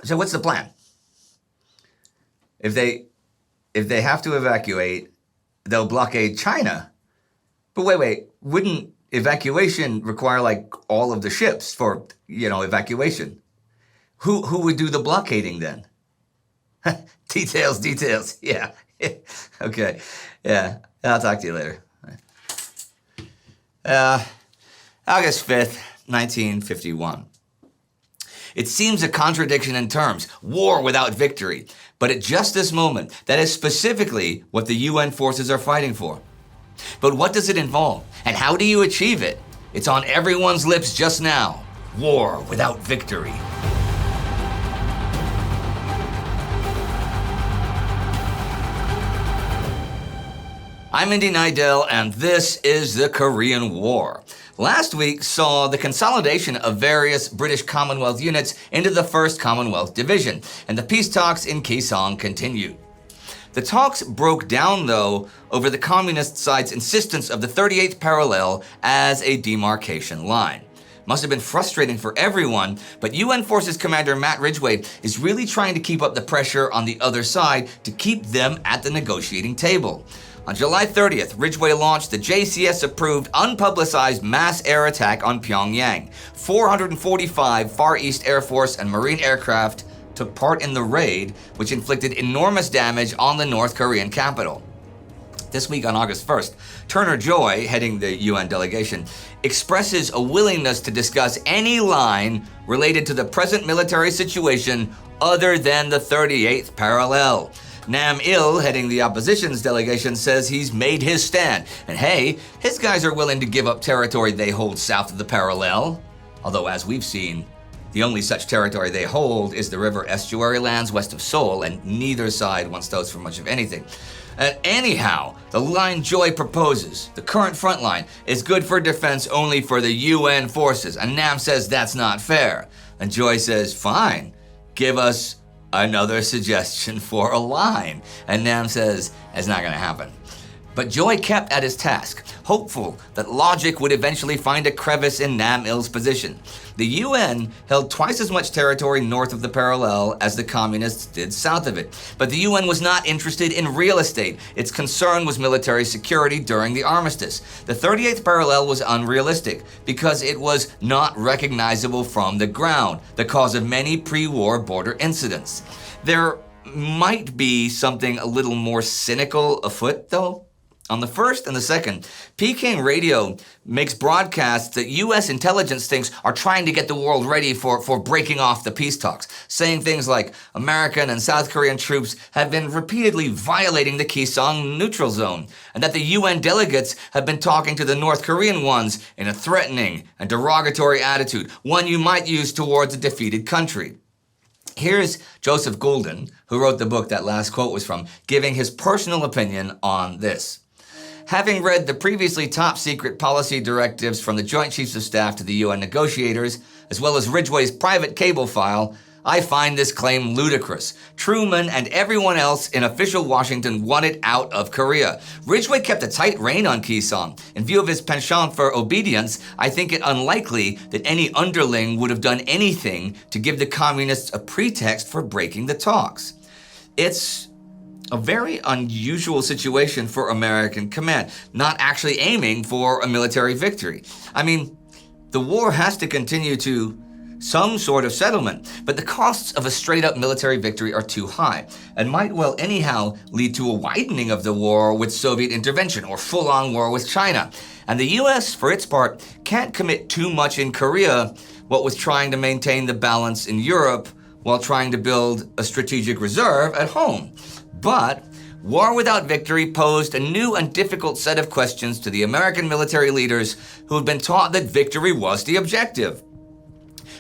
So what's the plan? If they have to evacuate, they'll blockade China. But wait, wouldn't evacuation require like all of the ships for, evacuation? Who would do the blockading then? Details. Yeah. Okay. Yeah. I'll talk to you later. August 5th, 1951. It seems a contradiction in terms, war without victory. But at just this moment, that is specifically what the UN forces are fighting for. But what does it involve? And how do you achieve it? It's on everyone's lips just now. War without victory. I'm Indy Neidell, and this is the Korean War. Last week saw the consolidation of various British Commonwealth units into the 1st Commonwealth Division, and the peace talks in Kaesong continued. The talks broke down, though, over the communist side's insistence of the 38th parallel as a demarcation line. Must have been frustrating for everyone, but UN Forces Commander Matt Ridgway is really trying to keep up the pressure on the other side to keep them at the negotiating table. On July 30th, Ridgway launched the JCS-approved unpublicized mass air attack on Pyongyang. 445 Far East Air Force and Marine aircraft took part in the raid, which inflicted enormous damage on the North Korean capital. This week on August 1st, Turner Joy, heading the UN delegation, expresses a willingness to discuss any line related to the present military situation other than the 38th parallel. Nam-il, heading the opposition's delegation, says he's made his stand. And hey, his guys are willing to give up territory they hold south of the parallel. Although, as we've seen, the only such territory they hold is the river estuary lands west of Seoul, and neither side wants those for much of anything. Anyhow, the line Joy proposes, the current front line, is good for defense only for the UN forces, and Nam says that's not fair. And Joy says, fine, give us another suggestion for a line. And Nam says, it's not going to happen. But Joy kept at his task, hopeful that logic would eventually find a crevice in Nam-il's position. The UN held twice as much territory north of the parallel as the communists did south of it. But the UN was not interested in real estate. Its concern was military security during the armistice. The 38th parallel was unrealistic because it was not recognizable from the ground, the cause of many pre-war border incidents. There might be something a little more cynical afoot, though. On the 1st and the 2nd, Peking radio makes broadcasts that U.S. intelligence thinks are trying to get the world ready for breaking off the peace talks, saying things like American and South Korean troops have been repeatedly violating the Kaesong neutral zone, and that the UN delegates have been talking to the North Korean ones in a threatening and derogatory attitude, one you might use towards a defeated country. Here's Joseph Goulden, who wrote the book that last quote was from, giving his personal opinion on this. Having read the previously top-secret policy directives from the Joint Chiefs of Staff to the UN negotiators, as well as Ridgway's private cable file, I find this claim ludicrous. Truman and everyone else in official Washington wanted out of Korea. Ridgway kept a tight rein on Kaesong. In view of his penchant for obedience, I think it unlikely that any underling would have done anything to give the communists a pretext for breaking the talks. It's a very unusual situation for American command, not actually aiming for a military victory. I mean, the war has to continue to some sort of settlement, but the costs of a straight-up military victory are too high, and might well anyhow lead to a widening of the war with Soviet intervention or full-on war with China. And the US, for its part, can't commit too much in Korea, what with trying to maintain the balance in Europe while trying to build a strategic reserve at home. But war without victory posed a new and difficult set of questions to the American military leaders who had been taught that victory was the objective.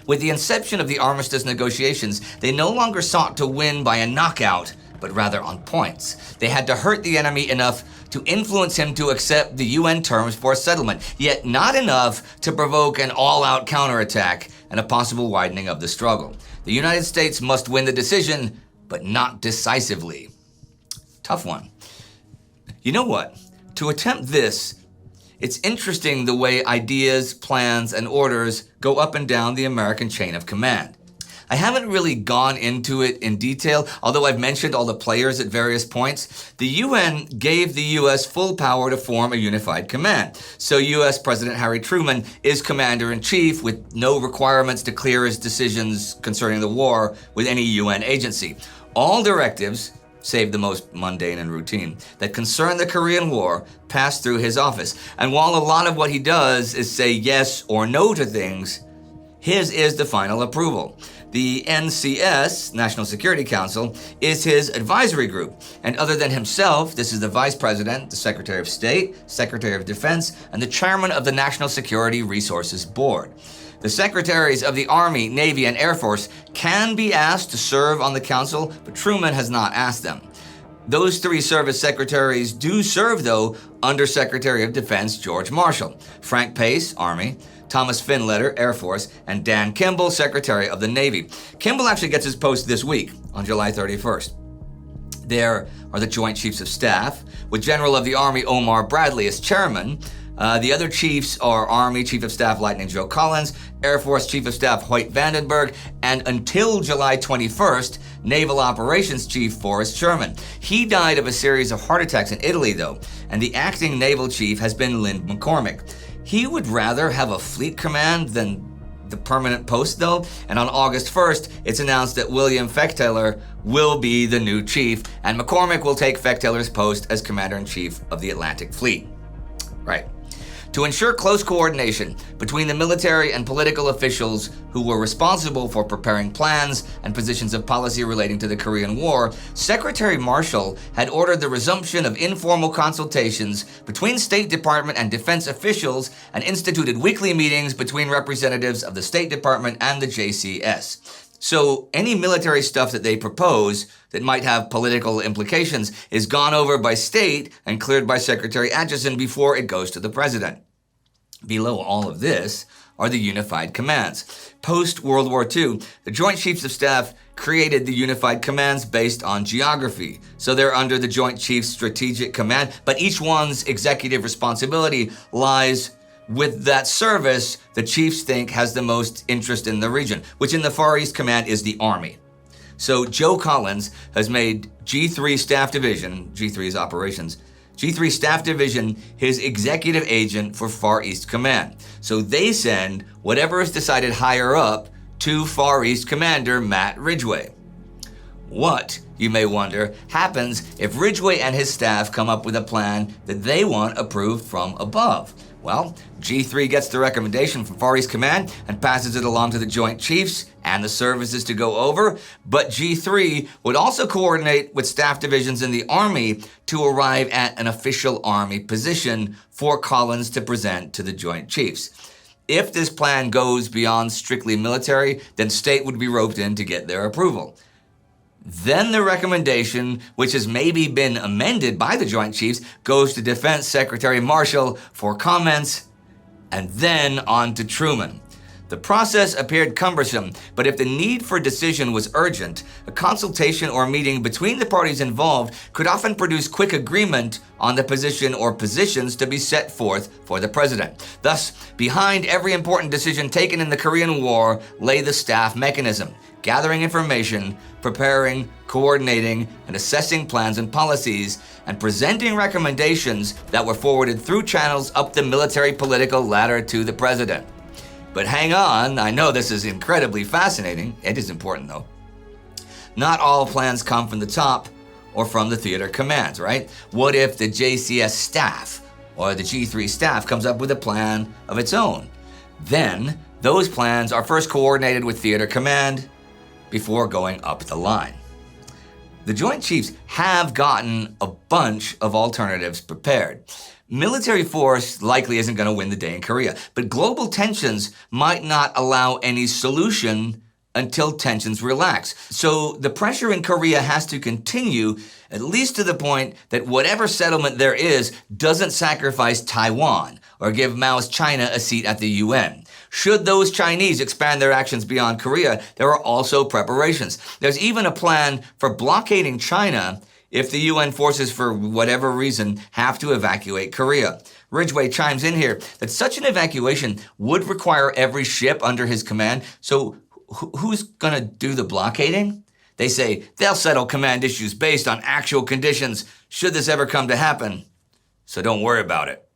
With the inception of the armistice negotiations, they no longer sought to win by a knockout, but rather on points. They had to hurt the enemy enough to influence him to accept the UN terms for settlement, yet not enough to provoke an all-out counterattack and a possible widening of the struggle. The United States must win the decision, but not decisively. Tough one. You know what? To attempt this, it's interesting the way ideas, plans, and orders go up and down the American chain of command. I haven't really gone into it in detail, although I've mentioned all the players at various points. The UN gave the US full power to form a unified command. So US President Harry Truman is commander-in-chief with no requirements to clear his decisions concerning the war with any UN agency. All directives, save the most mundane and routine, that concern the Korean War pass through his office. And while a lot of what he does is say yes or no to things, his is the final approval. The NCS, National Security Council, is his advisory group. And other than himself, this is the Vice President, the Secretary of State, Secretary of Defense, and the Chairman of the National Security Resources Board. The Secretaries of the Army, Navy, and Air Force can be asked to serve on the council, but Truman has not asked them. Those three service secretaries do serve, though, under Secretary of Defense George Marshall, Frank Pace, Army, Thomas Finletter, Air Force, and Dan Kimball, Secretary of the Navy. Kimball actually gets his post this week, on July 31st. There are the Joint Chiefs of Staff, with General of the Army Omar Bradley as chairman. The other chiefs are Army Chief of Staff Lieutenant Joe Collins, Air Force Chief of Staff Hoyt Vandenberg, and until July 21st, Naval Operations Chief Forrest Sherman. He died of a series of heart attacks in Italy, though, and the acting naval chief has been Lynn McCormick. He would rather have a fleet command than the permanent post, though, and on August 1st, it's announced that William Fechtaler will be the new chief, and McCormick will take Fechtaler's post as Commander-in-Chief of the Atlantic Fleet. Right. To ensure close coordination between the military and political officials who were responsible for preparing plans and positions of policy relating to the Korean War, Secretary Marshall had ordered the resumption of informal consultations between State Department and defense officials and instituted weekly meetings between representatives of the State Department and the JCS. So any military stuff that they propose that might have political implications is gone over by state and cleared by Secretary Atchison before it goes to the president. Below all of this are the unified commands. Post-World War II, the Joint Chiefs of Staff created the unified commands based on geography. So they're under the Joint Chiefs Strategic Command, but each one's executive responsibility lies with that service the chiefs think has the most interest in the region, which in the Far East Command is the Army. So Joe Collins has made G3 Staff Division, G3 is operations, G3 Staff Division his executive agent for Far East Command. So they send whatever is decided higher up to Far East Commander Matt Ridgway. What, you may wonder, happens if Ridgway and his staff come up with a plan that they want approved from above? Well, G3 gets the recommendation from Far East Command and passes it along to the Joint Chiefs and the services to go over, but G3 would also coordinate with staff divisions in the Army to arrive at an official Army position for Collins to present to the Joint Chiefs. If this plan goes beyond strictly military, then state would be roped in to get their approval. Then the recommendation, which has maybe been amended by the Joint Chiefs, goes to Defense Secretary Marshall for comments, and then on to Truman. The process appeared cumbersome, but if the need for decision was urgent, a consultation or meeting between the parties involved could often produce quick agreement on the position or positions to be set forth for the president. Thus, behind every important decision taken in the Korean War lay the staff mechanism, gathering information, preparing, coordinating, and assessing plans and policies, and presenting recommendations that were forwarded through channels up the military political ladder to the president. But hang on, I know this is incredibly fascinating. It is important, though. Not all plans come from the top or from the theater commands, right? What if the JCS staff or the G3 staff comes up with a plan of its own? Then those plans are first coordinated with theater command before going up the line. The Joint Chiefs have gotten a bunch of alternatives prepared. Military force likely isn't going to win the day in Korea, but global tensions might not allow any solution until tensions relax. So the pressure in Korea has to continue, at least to the point that whatever settlement there is doesn't sacrifice Taiwan or give Mao's China a seat at the UN. Should those Chinese expand their actions beyond Korea, there are also preparations. There's even a plan for blockading China if the UN forces, for whatever reason, have to evacuate Korea. Ridgway chimes in here that such an evacuation would require every ship under his command, so who's going to do the blockading? They say they'll settle command issues based on actual conditions should this ever come to happen. So don't worry about it.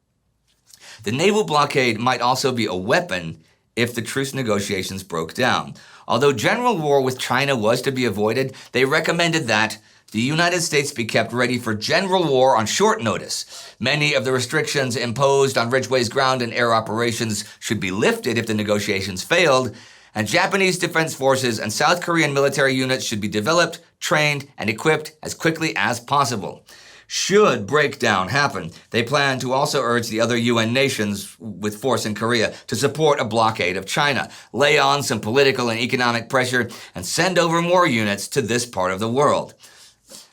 The naval blockade might also be a weapon if the truce negotiations broke down. Although general war with China was to be avoided, they recommended that the United States be kept ready for general war on short notice. Many of the restrictions imposed on Ridgway's ground and air operations should be lifted if the negotiations failed, and Japanese defense forces and South Korean military units should be developed, trained, and equipped as quickly as possible. Should breakdown happen, they plan to also urge the other UN nations with force in Korea to support a blockade of China, lay on some political and economic pressure, and send over more units to this part of the world.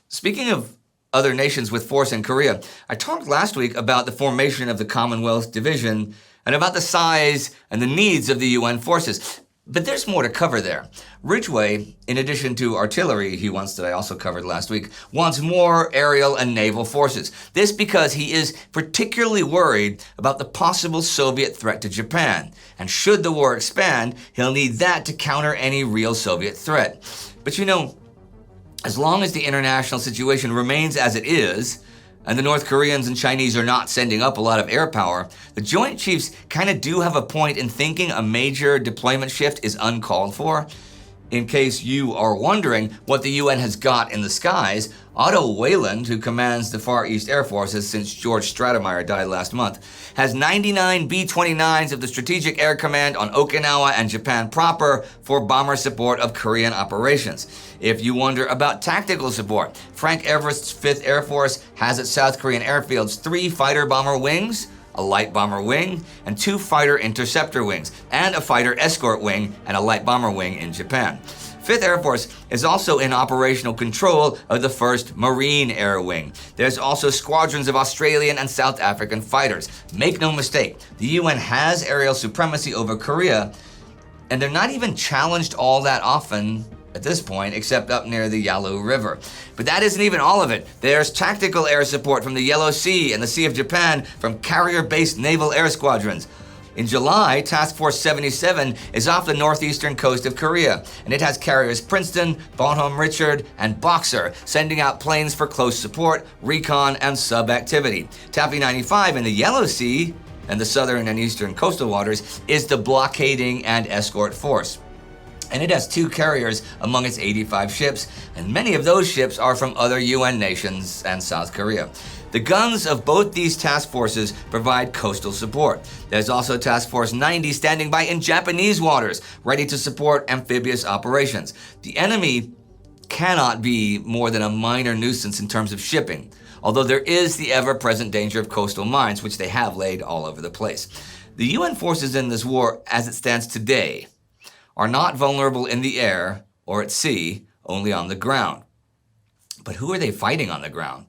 Speaking of other nations with force in Korea, I talked last week about the formation of the Commonwealth Division and about the size and the needs of the UN forces. But there's more to cover there. Ridgway, in addition to artillery he wants that I also covered last week, wants more aerial and naval forces. This because he is particularly worried about the possible Soviet threat to Japan. And should the war expand, he'll need that to counter any real Soviet threat. But you know, as long as the international situation remains as it is, and the North Koreans and Chinese are not sending up a lot of air power, the Joint Chiefs kind of do have a point in thinking a major deployment shift is uncalled for. In case you are wondering what the UN has got in the skies, Otto Wayland, who commands the Far East Air Forces since George Stratemeyer died last month, has 99 B-29s of the Strategic Air Command on Okinawa and Japan proper for bomber support of Korean operations. If you wonder about tactical support, Frank Everest's 5th Air Force has at South Korean airfields 3 fighter bomber wings, a light bomber wing, and 2 fighter interceptor wings, and a fighter escort wing and a light bomber wing in Japan. 5th Air Force is also in operational control of the 1st Marine Air Wing. There's also squadrons of Australian and South African fighters. Make no mistake, the UN has aerial supremacy over Korea, and they're not even challenged all that often at this point, except up near the Yalu River. But that isn't even all of it. There's tactical air support from the Yellow Sea and the Sea of Japan from carrier-based naval air squadrons. In July, Task Force 77 is off the northeastern coast of Korea, and it has carriers Princeton, Bonhomme Richard, and Boxer, sending out planes for close support, recon, and sub-activity. Taffy 95 in the Yellow Sea and the southern and eastern coastal waters is the blockading and escort force. And it has 2 carriers among its 85 ships, and many of those ships are from other UN nations and South Korea. The guns of both these task forces provide coastal support. There's also Task Force 90 standing by in Japanese waters, ready to support amphibious operations. The enemy cannot be more than a minor nuisance in terms of shipping, although there is the ever-present danger of coastal mines, which they have laid all over the place. The UN forces in this war, as it stands today, are not vulnerable in the air or at sea, only on the ground. But who are they fighting on the ground?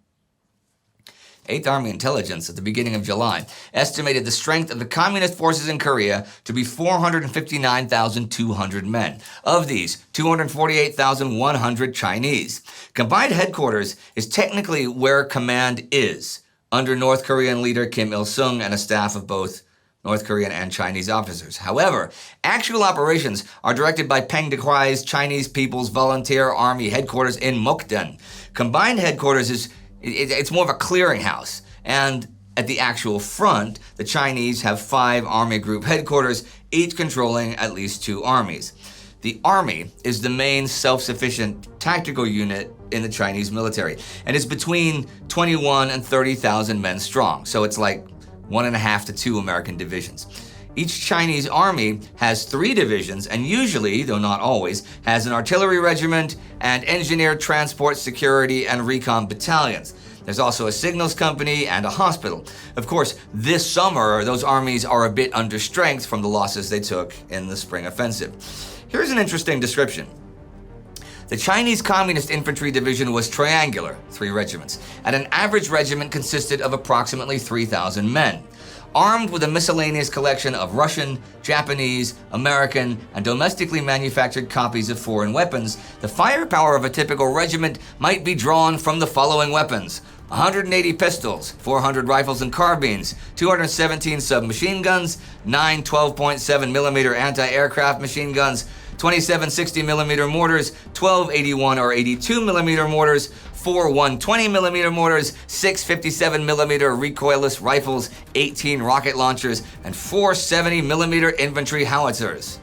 8th Army Intelligence at the beginning of July estimated the strength of the communist forces in Korea to be 459,200 men. Of these, 248,100 Chinese. Combined headquarters is technically where command is, under North Korean leader Kim Il-sung and a staff of both North Korean and Chinese officers. However, actual operations are directed by Peng Dehuai's Chinese People's Volunteer Army headquarters in Mukden. Combined headquarters it's more of a clearinghouse, and at the actual front, the Chinese have 5 army group headquarters, each controlling at least 2 armies. The army is the main self-sufficient tactical unit in the Chinese military, and is between 21 and 30,000 men strong, so it's like 1.5 to 2 American divisions. Each Chinese army has 3 divisions and usually, though not always, has an artillery regiment and engineer, transport, security, and recon battalions. There's also a signals company and a hospital. Of course, this summer, those armies are a bit under strength from the losses they took in the spring offensive. Here's an interesting description. The Chinese Communist Infantry Division was triangular, 3 regiments, and an average regiment consisted of approximately 3,000 men. Armed with a miscellaneous collection of Russian, Japanese, American, and domestically manufactured copies of foreign weapons, the firepower of a typical regiment might be drawn from the following weapons: 180 pistols, 400 rifles and carbines, 217 submachine guns, 9 12.7mm anti-aircraft machine guns, 27 60mm mortars, 12 81 or 82mm mortars, 4 120mm mortars, 6 57mm recoilless rifles, 18 rocket launchers, and 4 70mm infantry howitzers.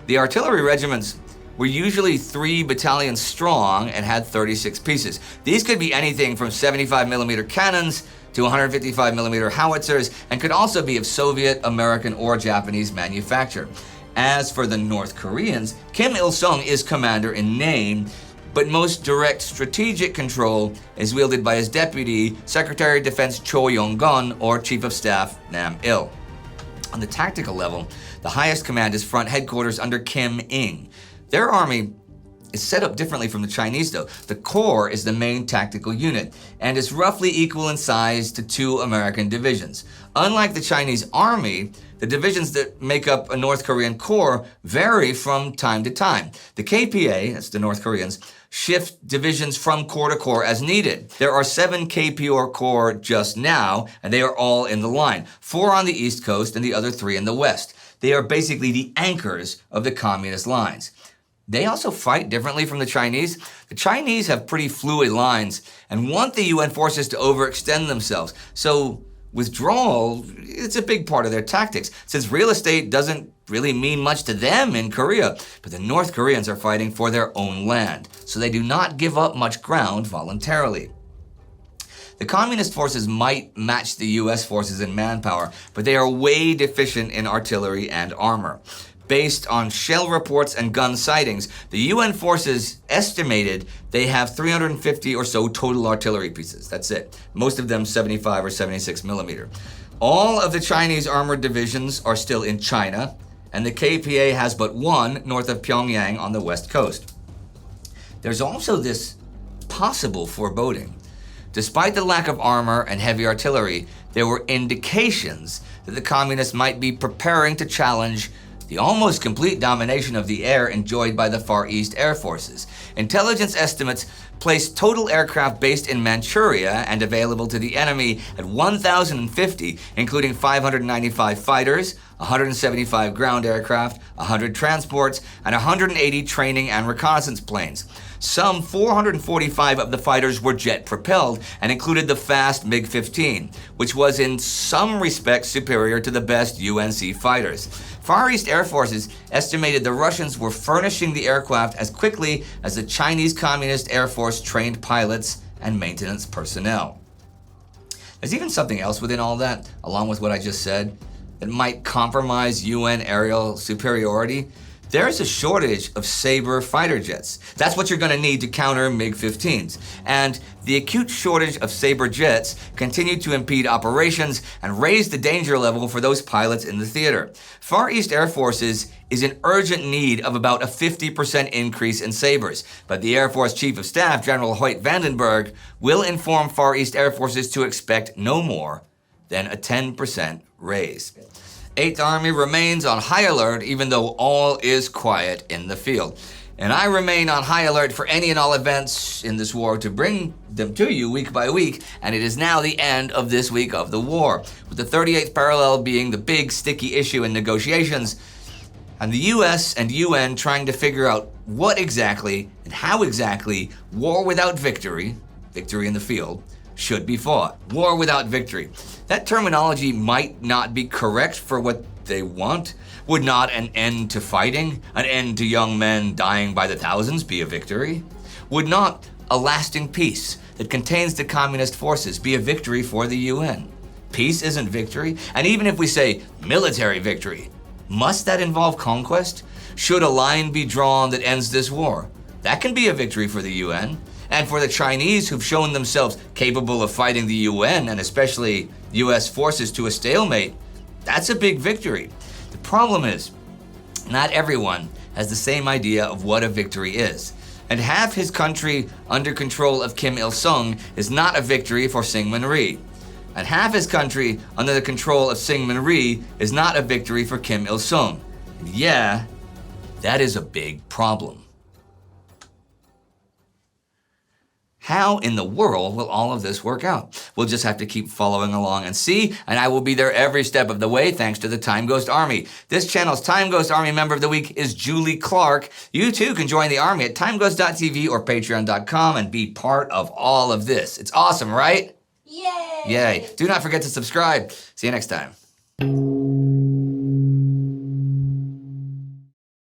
The artillery regiments were usually 3 battalions strong and had 36 pieces. These could be anything from 75mm cannons to 155mm howitzers, and could also be of Soviet, American, or Japanese manufacture. As for the North Koreans, Kim Il-sung is commander in name, but most direct strategic control is wielded by his deputy, Secretary of Defense Cho Yong-gun, or Chief of Staff Nam Il. On the tactical level, the highest command is front headquarters under Kim Il. Their army is set up differently from the Chinese though. The Corps is the main tactical unit and is roughly equal in size to 2 American divisions. Unlike the Chinese army, the divisions that make up a North Korean Corps vary from time to time. The KPA, that's the North Koreans, shift divisions from corps to corps as needed. There are 7 KPR Corps just now, and they are all in the line. 4 on the East Coast and the other 3 in the West. They are basically the anchors of the communist lines. They also fight differently from the Chinese. The Chinese have pretty fluid lines and want the UN forces to overextend themselves. So withdrawal, it's a big part of their tactics, since real estate doesn't really mean much to them in Korea. But the North Koreans are fighting for their own land, so they do not give up much ground voluntarily. The communist forces might match the US forces in manpower, but they are way deficient in artillery and armor. Based on shell reports and gun sightings, the UN forces estimated they have 350 or so total artillery pieces. That's it. Most of them 75 or 76mm. All of the Chinese armored divisions are still in China, and the KPA has but 1 north of Pyongyang on the west coast. There's also this possible foreboding. Despite the lack of armor and heavy artillery, there were indications that the communists might be preparing to challenge the almost complete domination of the air enjoyed by the Far East Air Forces. Intelligence estimates place total aircraft based in Manchuria and available to the enemy at 1,050, including 595 fighters, 175 ground aircraft, 100 transports, and 180 training and reconnaissance planes. Some 445 of the fighters were jet-propelled and included the fast MiG-15, which was in some respects superior to the best UNC fighters. Far East Air Forces estimated the Russians were furnishing the aircraft as quickly as the Chinese Communist Air Force trained pilots and maintenance personnel. There's even something else within all that, along with what I just said, that might compromise UN aerial superiority. There's a shortage of Sabre fighter jets. That's what you're going to need to counter MiG-15s. And the acute shortage of Sabre jets continued to impede operations and raise the danger level for those pilots in the theater. Far East Air Forces is in urgent need of about a 50% increase in Sabres, but the Air Force Chief of Staff, General Hoyt Vandenberg, will inform Far East Air Forces to expect no more than a 10% raise. 8th Army remains on high alert even though all is quiet in the field. And I remain on high alert for any and all events in this war to bring them to you week by week, and it is now the end of this week of the war, with the 38th parallel being the big sticky issue in negotiations, and the US and UN trying to figure out what exactly and how exactly war without victory, victory in the field, should be fought. War without victory. That terminology might not be correct for what they want. Would not an end to fighting, an end to young men dying by the thousands be a victory? Would not a lasting peace that contains the communist forces be a victory for the UN? Peace isn't victory, and even if we say military victory, must that involve conquest? Should a line be drawn that ends this war? That can be a victory for the UN. And for the Chinese, who've shown themselves capable of fighting the UN and especially US forces to a stalemate, that's a big victory. The problem is, not everyone has the same idea of what a victory is. And half his country under control of Kim Il-sung is not a victory for Syngman Rhee. And half his country under the control of Syngman Rhee is not a victory for Kim Il-sung. And yeah, that is a big problem. How in the world will all of this work out? We'll just have to keep following along and see, and I will be there every step of the way thanks to the Time Ghost Army. This channel's Time Ghost Army member of the week is Julie Clark. You too can join the army at timeghost.tv or patreon.com and be part of all of this. It's awesome, right? Yay! Yay. Do not forget to subscribe. See you next time.